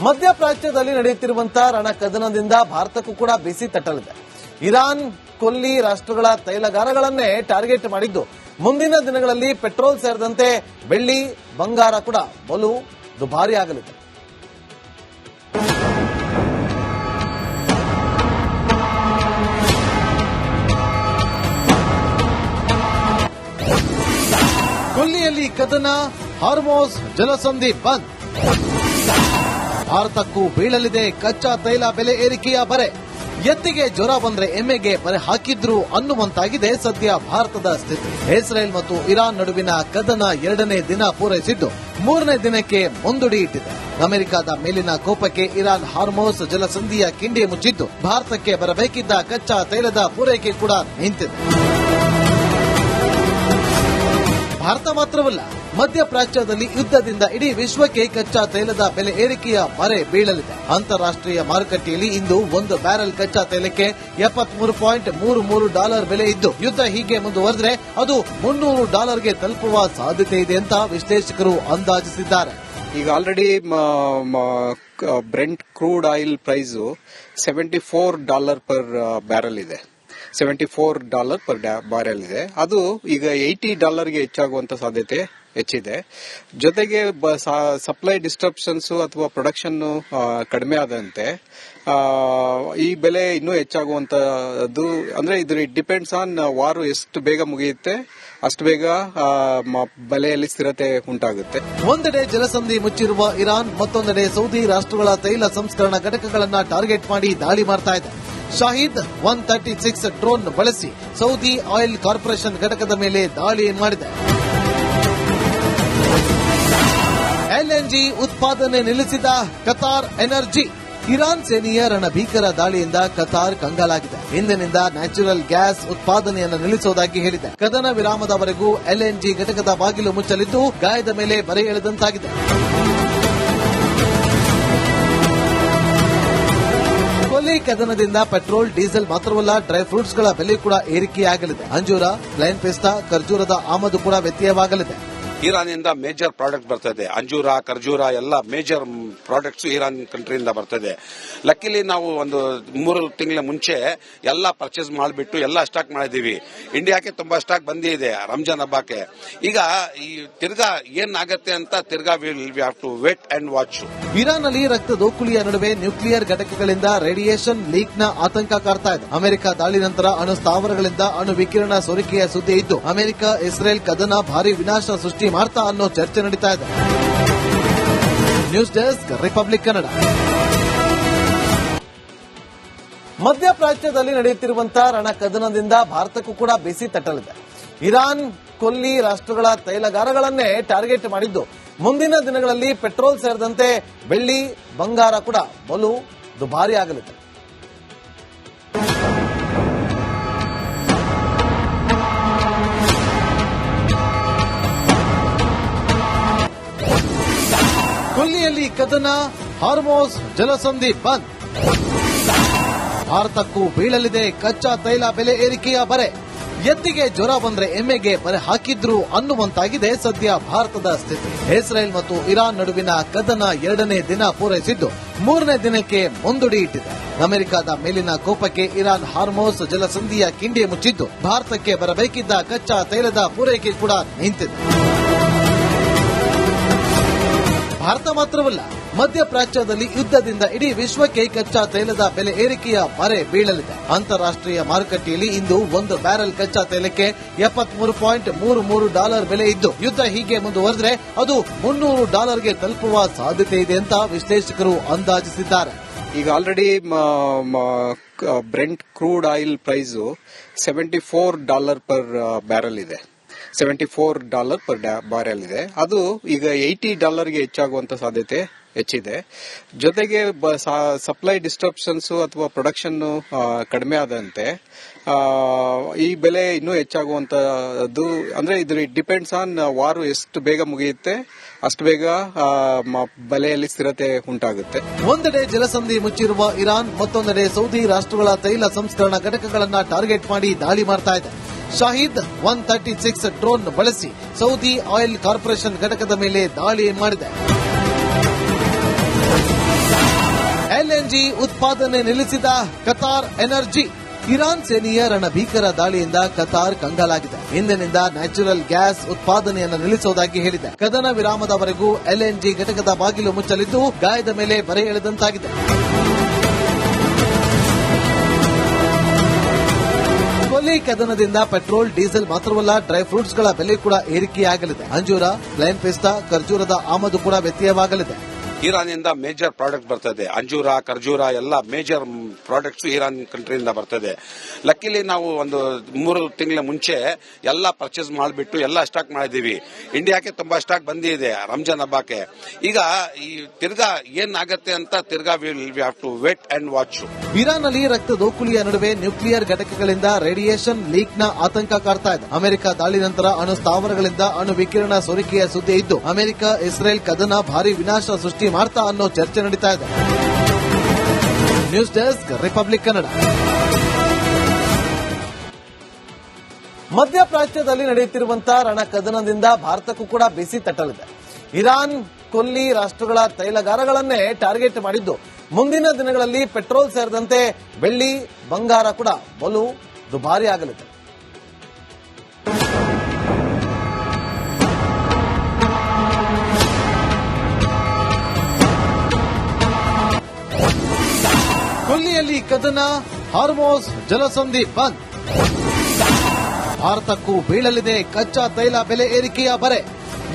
ಮಧ್ಯಪ್ರಾಚ್ಯದಲ್ಲಿ ನಡೆಯುತ್ತಿರುವಂತಹ ರಣಕದನದಿಂದ ಭಾರತಕ್ಕೂ ಕೂಡ ಬಿಸಿ ತಟ್ಟಲಿದೆ. ಇರಾನ್ ಕೊಲ್ಲಿ ರಾಷ್ಟ್ರಗಳ ತೈಲಗಾರಗಳನ್ನೇ ಟಾರ್ಗೆಟ್ ಮಾಡಿದ್ದು, ಮುಂದಿನ ದಿನಗಳಲ್ಲಿ ಪೆಟ್ರೋಲ್ ಸೇರಿದಂತೆ ಬೆಳ್ಳಿ, ಬಂಗಾರ ಕೂಡ ಬಲು ದುಬಾರಿಯಾಗಲಿದೆ. ಕೊಲ್ಲಿಯಲ್ಲಿ ಕದನ, ಹಾರ್ಮೋಸ್ ಜಲಸಂಧಿ ಬಂದ್. ಭಾರತಕ್ಕೂ ಬೀಳಲಿದೆ ಕಚ್ಚಾ ತೈಲ ಬೆಲೆ ಏರಿಕೆಯ ಬರೆ. ಎತ್ತಿಗೆ ಜ್ವರ ಬಂದ್ರೆ ಎಮ್ಮೆಗೆ ಬರೆ ಹಾಕಿದ್ರು ಅನ್ನುವಂತಾಗಿದೆ ಸದ್ಯ ಭಾರತದ ಸ್ಥಿತಿ. ಇಸ್ರೇಲ್ ಮತ್ತು ಇರಾನ್ ನಡುವಿನ ಕದನ 2ನೇ ದಿನ ಪೂರೈಸಿದ್ದು 3ನೇ ದಿನಕ್ಕೆ ಮುಂದೂಡಿ ಇಟ್ಟಿದೆ. ಅಮೆರಿಕದ ಮೇಲಿನ ಕೋಪಕ್ಕೆ ಇರಾನ್ ಹಾರ್ಮೋಸ್ ಜಲಸಂಧಿಯ ಕಿಂಡಿ ಮುಚ್ಚಿದ್ದು, ಭಾರತಕ್ಕೆ ಬರಬೇಕಿದ್ದ ಕಚ್ಚಾ ತೈಲದ ಪೂರೈಕೆ ಕೂಡ ನಿಂತಿದೆ. ಭಾರತ ಮಾತ್ರವಲ್ಲ, ಮಧ್ಯಪ್ರಾಚ್ಯದಲ್ಲಿ ಯುದ್ಧದಿಂದ ಇಡೀ ವಿಶ್ವಕ್ಕೆ ಕಚ್ಚಾ ತೈಲದ ಬೆಲೆ ಏರಿಕೆಯ ಬರೆ ಬೀಳಲಿದೆ. ಅಂತಾರಾಷ್ಟ್ರೀಯ ಮಾರುಕಟ್ಟೆಯಲ್ಲಿ ಇಂದು ಒಂದು ಬ್ಯಾರೆಲ್ ಕಚ್ಚಾ ತೈಲಕ್ಕೆ $73.33 ಬೆಲೆ ಇದ್ದು, ಯುದ್ಧ ಹೀಗೆ ಮುಂದುವರೆದ್ರೆ ಅದು $300ಗೆ ತಲುಪುವ ಸಾಧ್ಯತೆ ಇದೆ ಅಂತ ವಿಶ್ಲೇಷಕರು ಅಂದಾಜಿಸಿದ್ದಾರೆ. ಈಗ already Brent crude oil price $74 per barrel ಇದೆ. $74 ಪರ್ ಬ್ಯಾರೆಲ್ ಇದೆ. ಅದು ಈಗ $80ಗೆ ಹೆಚ್ಚಾಗುವಂತ ಸಾಧ್ಯತೆ ಹೆಚ್ಚಿದೆ. ಜೊತೆಗೆ ಸಪ್ಲೈ ಡಿಸ್ಟ್ರಪ್ಷನ್ಸ್ ಅಥವಾ ಪ್ರೊಡಕ್ಷನ್ ಕಡಿಮೆ ಆದಂತೆ ಈ ಬೆಲೆ ಇನ್ನೂ ಹೆಚ್ಚಾಗುವಂತದ್ದು. ಅಂದ್ರೆ ಇದು ಡಿಪೆಂಡ್ಸ್ ಆನ್ ವಾರು ಎಷ್ಟು ಬೇಗ ಮುಗಿಯುತ್ತೆ ಅಷ್ಟು ಬೇಗ ಬೆಲೆಯಲ್ಲಿ ಸ್ಥಿರತೆ ಉಂಟಾಗುತ್ತೆ. ಒಂದೆಡೆ ಜಲಸಂಧಿ ಮುಚ್ಚಿರುವ ಇರಾನ್, ಮತ್ತೊಂದೆಡೆ ಸೌದಿ ರಾಷ್ಟ್ರಗಳ ತೈಲ ಸಂಸ್ಕರಣಾ ಘಟಕಗಳನ್ನ ಟಾರ್ಗೆಟ್ ಮಾಡಿ ದಾಳಿ ಮಾಡ್ತಾ ಇದೆ. ಶಾಹಿದ್ 136 ಡ್ರೋನ್ ಬಳಸಿ ಸೌದಿ ಆಯಿಲ್ ಕಾರ್ಪೊರೇಷನ್ ಘಟಕದ ಮೇಲೆ ದಾಳಿ ಮಾಡಿದೆ. ಎಲ್ಎನ್ಜಿ ಉತ್ಪಾದನೆ ನಿಲ್ಲಿಸಿದ ಕತಾರ್ ಎನರ್ಜಿ. ಇರಾನ್ ಸೇನೆಯ ರಣಭೀಕರ ದಾಳಿಯಿಂದ ಕತಾರ್ ಕಂಗಾಲಾಗಿದೆ. ಇಂದಿನಿಂದ ನ್ಯಾಚುರಲ್ ಗ್ಯಾಸ್ ಉತ್ಪಾದನೆಯನ್ನು ನಿಲ್ಲಿಸುವುದಾಗಿ ಹೇಳಿದೆ. ಕದನ ವಿರಾಮದವರೆಗೂ ಎಲ್ಎನ್ಜಿ ಘಟಕದ ಬಾಗಿಲು ಮುಚ್ಚಲಿದ್ದು, ಗಾಯದ ಮೇಲೆ ಬರೆ ಎಳೆದಂತಾಗಿದೆ. ಕೊಲ್ಲಿ ಕದನದಿಂದ ಪೆಟ್ರೋಲ್, ಡೀಸೆಲ್ ಮಾತ್ರವಲ್ಲ, ಡ್ರೈ ಫ್ರೂಟ್ಸ್ಗಳ ಬೆಲೆ ಕೂಡ ಏರಿಕೆಯಾಗಲಿದೆ. ಅಂಜೂರ, ಪ್ಲೈನ್ ಪಿಸ್ತಾ, ಖರ್ಜೂರದ ಆಮದು ಕೂಡ ವ್ಯತ್ಯಯವಾಗಲಿದೆ. ಇರಾನ್ನಿಂದ ಮೇಜರ್ ಪ್ರಾಡಕ್ಟ್ ಬರ್ತದೆ. ಅಂಜೂರ, ಖರ್ಜೂರ ಎಲ್ಲ ಮೇಜರ್ ಪ್ರಾಡಕ್ಟ್ಸ್ ಇರಾನ್ ಕಂಟ್ರಿಯಿಂದ ಬರ್ತದೆ. ಲಕ್ಕಿಲಿ ನಾವು ಒಂದು 3 ತಿಂಗಳ ಮುಂಚೆ ಎಲ್ಲ ಪರ್ಚೇಸ್ ಮಾಡಿಬಿಟ್ಟು ಎಲ್ಲ ಸ್ಟಾಕ್ ಮಾಡಿದೀವಿ. ಇಂಡಿಯಾಕ್ಕೆ ತುಂಬಾ ಸ್ಟಾಕ್ ಬಂದಿದೆ ರಂಜಾನ್ ಹಬ್ಬಕ್ಕೆ. ಈಗ ಈ ತಿರ್ಗಾ ಏನಾಗತ್ತೆ ಅಂತ ತಿರ್ಗಾ we have to wait and watch. Iran ನಲ್ಲಿ ರಕ್ತ ದೋಕುಳಿಯ ನಡುವೆ ನ್ಯೂಕ್ಲಿಯರ್ ಘಟಕಗಳಿಂದ ರೇಡಿಯೇಷನ್ ಲೀಕ್ ನ ಆತಂಕ ಕಾಡ್ತಾ ಇದೆ. ಅಮೆರಿಕ ದಾಳಿ ನಂತರ ಅಣು ಸ್ಥಾವರಗಳಿಂದ ಅಣು ವಿಕಿರಣ ಸೋರಿಕೆಯ ಸುದ್ದಿ ಇದ್ದು, ಅಮೆರಿಕ ಇಸ್ರೇಲ್ ಕದನ ಭಾರಿ ವಿನಾಶ ಸೃಷ್ಟಿ ಮಾಡ್ತಾ ಅನ್ನೋ ಚರ್ಚೆ ನಡೀತಾ ಇದೆ. News desk, Republic Kannada. ಮಧ್ಯಪ್ರಾಚ್ಯದಲ್ಲಿ ನಡೆಯುತ್ತಿರುವಂತಹ ರಣಕದನದಿಂದ ಭಾರತಕ್ಕೂ ಕೂಡ ಬಿಸಿ ತಟ್ಟಲಿದೆ. ಇರಾನ್ ಕೊಲ್ಲಿ ರಾಷ್ಟ್ರಗಳ ತೈಲಗಾರಗಳನ್ನೇ ಟಾರ್ಗೆಟ್ ಮಾಡಿದ್ದು, ಮುಂದಿನ ದಿನಗಳಲ್ಲಿ ಪೆಟ್ರೋಲ್ ಸೇರಿದಂತೆ ಬೆಳ್ಳಿ, ಬಂಗಾರ ಕೂಡ ಬಲು ದುಬಾರಿಯಾಗಲಿದೆ. ಕೊಲ್ಲಿಯಲ್ಲಿ ಕದನ, ಹಾರ್ಮೋಸ್ ಜಲಸಂಧಿ ಬಂದ್. ಭಾರತಕ್ಕೂ ಬೀಳಲಿದೆ ಕಚ್ಚಾ ತೈಲ ಬೆಲೆ ಏರಿಕೆಯ ಬರೆ. ಎತ್ತಿಗೆ ಜ್ವರ ಬಂದ್ರೆ ಎಮ್ಮೆಗೆ ಬರೆ ಹಾಕಿದ್ರು ಅನ್ನುವಂತಾಗಿದೆ ಸದ್ಯ ಭಾರತದ ಸ್ಥಿತಿ. ಇಸ್ರೇಲ್ ಮತ್ತು ಇರಾನ್ ನಡುವಿನ ಕದನ 2ನೇ ದಿನ ಪೂರೈಸಿದ್ದು 3ನೇ ದಿನಕ್ಕೆ ಮುಂದೂಡಿ ಇಟ್ಟಿದೆ. ಅಮೆರಿಕದ ಮೇಲಿನ ಕೋಪಕ್ಕೆ ಇರಾನ್ ಹಾರ್ಮೋಸ್ ಜಲಸಂಧಿಯ ಕಿಂಡಿ ಮುಚ್ಚಿದ್ದು, ಭಾರತಕ್ಕೆ ಬರಬೇಕಿದ್ದ ಕಚ್ಚಾ ತೈಲದ ಪೂರೈಕೆ ಕೂಡ ನಿಂತಿದೆ. ಭಾರತ ಮಾತ್ರವಲ್ಲ, ಮಧ್ಯಪ್ರಾಚ್ಯದಲ್ಲಿ ಯುದ್ಧದಿಂದ ಇಡೀ ವಿಶ್ವಕ್ಕೆ ಕಚ್ಚಾ ತೈಲದ ಬೆಲೆ ಏರಿಕೆಯ ಬರೆ ಬೀಳಲಿದೆ. ಅಂತಾರಾಷ್ಟ್ರೀಯ ಮಾರುಕಟ್ಟೆಯಲ್ಲಿ ಇಂದು ಒಂದು ಬ್ಯಾರೆಲ್ ಕಚ್ಚಾ ತೈಲಕ್ಕೆ $73.33 ಬೆಲೆ ಇದ್ದು, ಯುದ್ಧ ಹೀಗೆ ಮುಂದುವರೆದ್ರೆ ಅದು $300ಗೆ ತಲುಪುವ ಸಾಧ್ಯತೆ ಇದೆ ಅಂತ ವಿಶ್ಲೇಷಕರು ಅಂದಾಜಿಸಿದ್ದಾರೆ. ಈಗ already Brent crude oil price $74 per barrel ಇದೆ. $74 ಪರ್ ಬ್ಯಾರೆಲ್ ಇದೆ. ಅದು ಈಗ $80ಗೆ ಹೆಚ್ಚಾಗುವಂತ ಸಾಧ್ಯತೆ ಹೆಚ್ಚಿದೆ. ಜೊತೆಗೆ ಸಪ್ಲೈ ಡಿಸ್ಟ್ರಪ್ಷನ್ಸ್ ಅಥವಾ ಪ್ರೊಡಕ್ಷನ್ ಕಡಿಮೆ ಆದಂತೆ ಈ ಬೆಲೆ ಇನ್ನೂ ಹೆಚ್ಚಾಗುವಂತದ್ದು. ಅಂದ್ರೆ ಇದು ಡಿಪೆಂಡ್ಸ್ ಆನ್ ವಾರು ಎಷ್ಟು ಬೇಗ ಮುಗಿಯುತ್ತೆ ಅಷ್ಟು ಬೇಗ ಬೆಲೆಯಲ್ಲಿ ಸ್ಥಿರತೆ ಉಂಟಾಗುತ್ತೆ. ಒಂದೆಡೆ ಜಲಸಂಧಿ ಮುಚ್ಚಿರುವ ಇರಾನ್, ಮತ್ತೊಂದೆಡೆ ಸೌದಿ ರಾಷ್ಟ್ರಗಳ ತೈಲ ಸಂಸ್ಕರಣಾ ಘಟಕಗಳನ್ನ ಟಾರ್ಗೆಟ್ ಮಾಡಿ ದಾಳಿ ಮಾಡ್ತಾ ಇದೆ. ಶಾಹಿದ್ 136 ಡ್ರೋನ್ ಬಳಸಿ ಸೌದಿ ಆಯಿಲ್ ಕಾರ್ಪೊರೇಷನ್ ಘಟಕದ ಮೇಲೆ ದಾಳಿ ಮಾಡಿದೆ. ಎಲ್ಎನ್ಜಿ ಉತ್ಪಾದನೆ ನಿಲ್ಲಿಸಿದ ಕತಾರ್ ಎನರ್ಜಿ. ಇರಾನ್ ಸೇನೆಯ ರಣಭೀಕರ ದಾಳಿಯಿಂದ ಕತಾರ್ ಕಂಗಾಲಾಗಿದೆ. ಇಂದಿನಿಂದ ನ್ಯಾಚುರಲ್ ಗ್ಯಾಸ್ ಉತ್ಪಾದನೆಯನ್ನು ನಿಲ್ಲಿಸುವುದಾಗಿ ಹೇಳಿದೆ. ಕದನ ವಿರಾಮದವರೆಗೂ ಎಲ್ಎನ್ಜಿ ಘಟಕದ ಬಾಗಿಲು ಮುಚ್ಚಲಿದ್ದು ಗಾಯದ ಮೇಲೆ ಬರೆ ಎಳೆದಂತಾಗಿದೆ. ಕೊಲ್ಲಿ ಕದನದಿಂದ ಪೆಟ್ರೋಲ್, ಡೀಸೆಲ್ ಮಾತ್ರವಲ್ಲ ಡ್ರೈ ಫ್ರೂಟ್ಸ್ಗಳ ಬೆಲೆ ಕೂಡ ಏರಿಕೆಯಾಗಲಿದೆ. ಅಂಜೂರ, ಪ್ಲೈನ್ ಪಿಸ್ತಾ, ಖರ್ಜೂರದ ಆಮದು ಕೂಡ ವ್ಯತ್ಯಯವಾಗಲಿದೆ. ಇರಾನಿಂದ ಮೇಜರ್ ಪ್ರಾಡಕ್ಟ್ ಬರ್ತದೆ. ಅಂಜೂರ, ಖರ್ಜೂರ ಎಲ್ಲ ಮೇಜರ್ ಪ್ರಾಡಕ್ಟ್ಸ್ ಇರಾನ್ ಕಂಟ್ರಿಯಿಂದ ಬರ್ತದೆ. ಲಕ್ಕಿಲಿ ನಾವು ಒಂದು 3 ತಿಂಗಳ ಮುಂಚೆ ಎಲ್ಲ ಪರ್ಚೇಸ್ ಮಾಡಿಬಿಟ್ಟು ಎಲ್ಲ ಸ್ಟಾಕ್ ಮಾಡಿದೀವಿ. ಇಂಡಿಯಾಕ್ಕೆ ತುಂಬಾ ಸ್ಟಾಕ್ ಬಂದಿದೆ ರಂಜಾನ್ ಹಬ್ಬಕ್ಕೆ. ಈಗ ಈ ತಿರ್ಗಾ ಏನಾಗತ್ತೆ ಅಂತ ತಿರ್ಗಾ we have to wait and watch. ಇರಾನ್ನಲ್ಲಿ ರಕ್ತ ದೋಕುಳಿಯ ನಡುವೆ ನ್ಯೂಕ್ಲಿಯರ್ ಘಟಕಗಳಿಂದ ರೇಡಿಯೇಷನ್ ಲೀಕ್ನ ಆತಂಕ ಕಾಡ್ತಾ ಇದೆ. ಅಮೆರಿಕ ದಾಳಿ ನಂತರ ಅಣು ಸ್ಥಾವರಗಳಿಂದ ಅಣು ವಿಕಿರಣ ಸೋರಿಕೆಯ ಸುದ್ದಿ ಇದ್ದು ಅಮೆರಿಕ ಇಸ್ರೇಲ್ ಕದನ ಭಾರಿ ವಿನಾಶ ಸೃಷ್ಟಿ ಮಾಡ್ತಾ ಅನ್ನೋ ಚರ್ಚೆ ನಡೀತಾ ಇದೆ. News desk, Republic Kannada. ಮಧ್ಯಪ್ರಾಚ್ಯದಲ್ಲಿ ನಡೆಯುತ್ತಿರುವಂತಹ ರಣಕದನದಿಂದ ಭಾರತಕ್ಕೂ ಕೂಡ ಬಿಸಿ ತಟ್ಟಲಿದೆ. ಇರಾನ್, ಕೊಲ್ಲಿ ರಾಷ್ಟ್ರಗಳ ತೈಲಗಾರಗಳನ್ನೇ ಟಾರ್ಗೆಟ್ ಮಾಡಿದ್ದು ಮುಂದಿನ ದಿನಗಳಲ್ಲಿ ಪೆಟ್ರೋಲ್ ಸೇರಿದಂತೆ ಬೆಳ್ಳಿ, ಬಂಗಾರ ಕೂಡ ಬಲು ದುಬಾರಿ ಆಗಲಿದೆ. ಕೊಲ್ಲಿಯಲ್ಲಿ ಕದನ, ಹಾರ್ಮೋಸ್ ಜಲಸಂಧಿ ಬಂದ್. ಭಾರತಕ್ಕೂ ಬೀಳಲಿದೆ ಕಚ್ಚಾ ತೈಲ ಬೆಲೆ ಏರಿಕೆಯ ಬರೆ.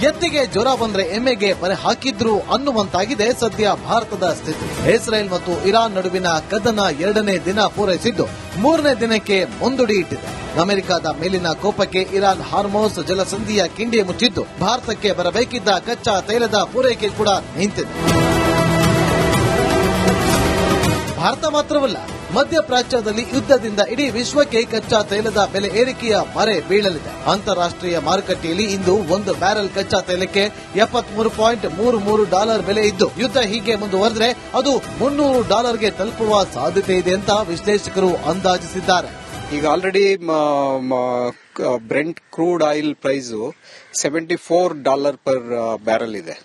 ಎತ್ತಿಗೆ ಜ್ವರ ಬಂದ್ರೆ ಎಮ್ಮೆಗೆ ಬರೆ ಹಾಕಿದ್ರು ಅನ್ನುವಂತಾಗಿದೆ ಸದ್ಯ ಭಾರತದ ಸ್ಥಿತಿ. ಇಸ್ರೇಲ್ ಮತ್ತು ಇರಾನ್ ನಡುವಿನ ಕದನ 2ನೇ ದಿನ ಪೂರೈಸಿದ್ದು 3ನೇ ದಿನಕ್ಕೆ ಮುಂದೂಡಿ ಇಟ್ಟಿದೆ. ಅಮೆರಿಕದ ಮೇಲಿನ ಕೋಪಕ್ಕೆ ಇರಾನ್ ಹಾರ್ಮೋಸ್ ಜಲಸಂಧಿಯ ಕಿಂಡಿ ಮುಚ್ಚಿದ್ದು ಭಾರತಕ್ಕೆ ಬರಬೇಕಿದ್ದ ಕಚ್ಚಾ ತೈಲದ ಪೂರೈಕೆ ಕೂಡ ನಿಂತಿದೆ. ಭಾರತ ಮಾತ್ರವಲ್ಲ, ಮಧ್ಯಪ್ರಾಚ್ಯದಲ್ಲಿ ಯುದ್ಧದಿಂದ ಇಡೀ ವಿಶ್ವಕ್ಕೆ ಕಚ್ಚಾ ತೈಲದ ಬೆಲೆ ಏರಿಕೆಯ ಬರೆ ಬೀಳಲಿದೆ. ಅಂತಾರಾಷ್ಟ್ರೀಯ ಮಾರುಕಟ್ಟೆಯಲ್ಲಿ ಇಂದು ಒಂದು ಬ್ಯಾರೆಲ್ ಕಚ್ಚಾ ತೈಲಕ್ಕೆ $73.33 ಬೆಲೆ ಇದ್ದು ಯುದ್ಧ ಹೀಗೆ ಮುಂದುವರೆದ್ರೆ ಅದು $300ಗೆ ತಲುಪುವ ಸಾಧ್ಯತೆ ಇದೆ ಅಂತ ವಿಶ್ಲೇಷಕರು ಅಂದಾಜಿಸಿದ್ದಾರೆ. ಈಗ already Brent crude oil price $74 per barrel ಇದೆ.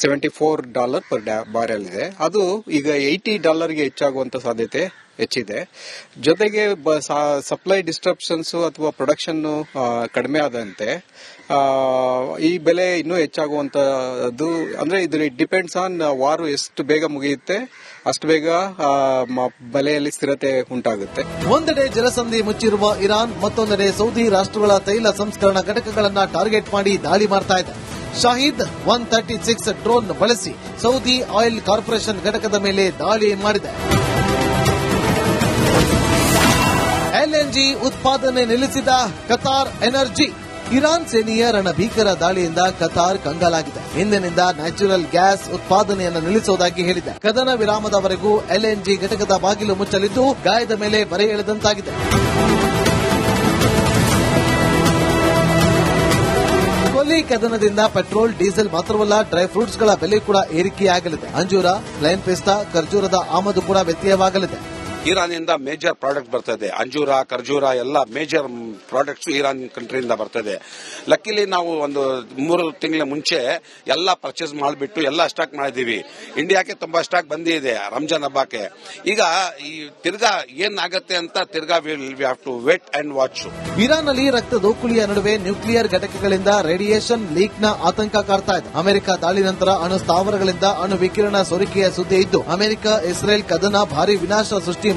$74 ಪರ್ ಬ್ಯಾರೆಲ್ ಇದೆ. ಅದು ಈಗ $80ಗೆ ಹೆಚ್ಚಾಗುವಂತ ಸಾಧ್ಯತೆ ಹೆಚ್ಚಿದೆ. ಜೊತೆಗೆ ಸಪ್ಲೈ ಡಿಸ್ಟ್ರಪ್ಷನ್ಸ್ ಅಥವಾ ಪ್ರೊಡಕ್ಷನ್ ಕಡಿಮೆ ಆದಂತೆ ಈ ಬೆಲೆ ಇನ್ನೂ ಹೆಚ್ಚಾಗುವಂತದ್ದು. ಅಂದ್ರೆ ಇದು ಡಿಪೆಂಡ್ಸ್ ಆನ್ ವಾರ್ ಎಷ್ಟು ಬೇಗ ಮುಗಿಯುತ್ತೆ ಅಷ್ಟು ಬೇಗ ಬೆಲೆಯಲ್ಲಿ ಸ್ಥಿರತೆ ಉಂಟಾಗುತ್ತೆ. ಒಂದೆಡೆ ಜಲಸಂಧಿ ಮುಚ್ಚಿರುವ ಇರಾನ್, ಮತ್ತೊಂದೆಡೆ ಸೌದಿ ರಾಷ್ಟ್ರಗಳ ತೈಲ ಸಂಸ್ಕರಣಾ ಘಟಕಗಳನ್ನ ಟಾರ್ಗೆಟ್ ಮಾಡಿ ದಾಳಿ ಮಾಡ್ತಾ ಇದೆ. ಶಾಹಿದ್ 136 ಡ್ರೋನ್ ಬಳಸಿ ಸೌದಿ ಆಯಿಲ್ ಕಾರ್ಪೊರೇಷನ್ ಘಟಕದ ಮೇಲೆ ದಾಳಿ ಮಾಡಿದೆ. ಎಲ್ಎನ್ಜಿ ಉತ್ಪಾದನೆ ನಿಲ್ಲಿಸಿದ ಕತಾರ್ ಎನರ್ಜಿ. ಇರಾನ್ ಸೇನೆಯ ರಣಭೀಕರ ದಾಳಿಯಿಂದ ಕತಾರ್ ಕಂಗಾಲಾಗಿದೆ. ಇಂದಿನಿಂದ ನ್ಯಾಚುರಲ್ ಗ್ಯಾಸ್ ಉತ್ಪಾದನೆಯನ್ನು ನಿಲ್ಲಿಸುವುದಾಗಿ ಹೇಳಿದೆ. ಕದನ ವಿರಾಮದವರೆಗೂ ಎಲ್ಎನ್ಜಿ ಘಟಕದ ಬಾಗಿಲು ಮುಚ್ಚಲಿದ್ದು ಗಾಯದ ಮೇಲೆ ಬರೆ ಎಳೆದಂತಾಗಿದೆ. ಕೊಲ್ಲಿ ಕದನದಿಂದ ಪೆಟ್ರೋಲ್, ಡೀಸೆಲ್ ಮಾತ್ರವಲ್ಲ ಡ್ರೈ ಫ್ರೂಟ್ಸ್ಗಳ ಬೆಲೆ ಕೂಡ ಏರಿಕೆಯಾಗಲಿದೆ. ಅಂಜೂರ, ಪ್ಲೈನ್ ಪಿಸ್ತಾ, ಖರ್ಜೂರದ ಆಮದು ಕೂಡ ವ್ಯತ್ಯಯವಾಗಲಿದೆ. ಇರಾನಿಂದ ಮೇಜರ್ ಪ್ರಾಡಕ್ಟ್ ಬರ್ತದೆ. ಅಂಜೂರ, ಖರ್ಜೂರ ಎಲ್ಲ ಮೇಜರ್ ಪ್ರಾಡಕ್ಟ್ಸ್ ಇರಾನ್ ಕಂಟ್ರಿಯಿಂದ ಬರ್ತದೆ. ಲಕ್ಕಿಲಿ ನಾವು ಒಂದು 3 ತಿಂಗಳ ಮುಂಚೆ ಎಲ್ಲ ಪರ್ಚೇಸ್ ಮಾಡಿಬಿಟ್ಟು ಎಲ್ಲ ಸ್ಟಾಕ್ ಮಾಡಿದೀವಿ. ಇಂಡಿಯಾಕ್ಕೆ ತುಂಬಾ ಸ್ಟಾಕ್ ಬಂದಿದೆ ರಂಜಾನ್ ಹಬ್ಬಕ್ಕೆ. ಈಗ ಈ ತಿರ್ಗಾ ಏನಾಗತ್ತೆ ಅಂತ ತಿರ್ಗಾ we have to wait and watch. ಇರಾನ್ನಲ್ಲಿ ರಕ್ತ ದೋಕುಳಿಯ ನಡುವೆ ನ್ಯೂಕ್ಲಿಯರ್ ಘಟಕಗಳಿಂದ ರೇಡಿಯೇಷನ್ ಲೀಕ್ನ ಆತಂಕ ಕಾಡ್ತಾ ಇದೆ. ಅಮೆರಿಕ ದಾಳಿ ನಂತರ ಅಣು ಸ್ಥಾವರಗಳಿಂದ ಅಣು ವಿಕಿರಣ ಸೋರಿಕೆಯ ಸುದ್ದಿ ಇದ್ದು ಅಮೆರಿಕ ಇಸ್ರೇಲ್ ಕದನ ಭಾರಿ ವಿನಾಶ ಸೃಷ್ಟಿ